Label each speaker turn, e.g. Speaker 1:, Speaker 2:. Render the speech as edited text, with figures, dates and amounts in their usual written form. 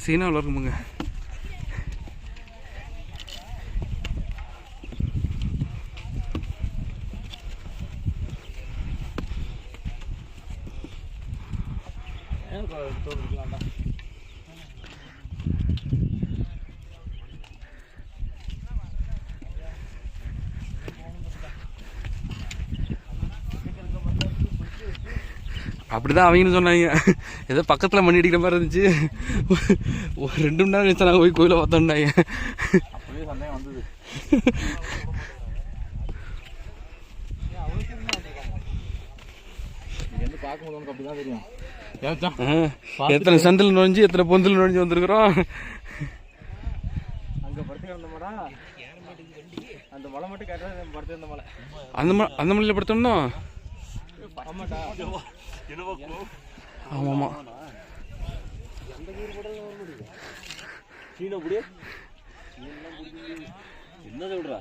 Speaker 1: சீனாவில் இருக்குமுங்க. அப்படிதான் அவங்கன்னு சொன்னாங்க. ஏதோ பக்கத்தில் மணி அடிக்கிற மாதிரி இருந்துச்சு. ஒரு 2 மணி நேரம் கழிச்சு நாங்கள் போய் கோயிலை பார்த்தோம்னாங்க. எத்தனை சந்தில் நுழைஞ்சு எத்தனை பொந்தில் நுழைஞ்சு வந்திருக்கிறோம். அந்த மலையில படுத்தோம்னா ஆமாமா என்ன சொல்ற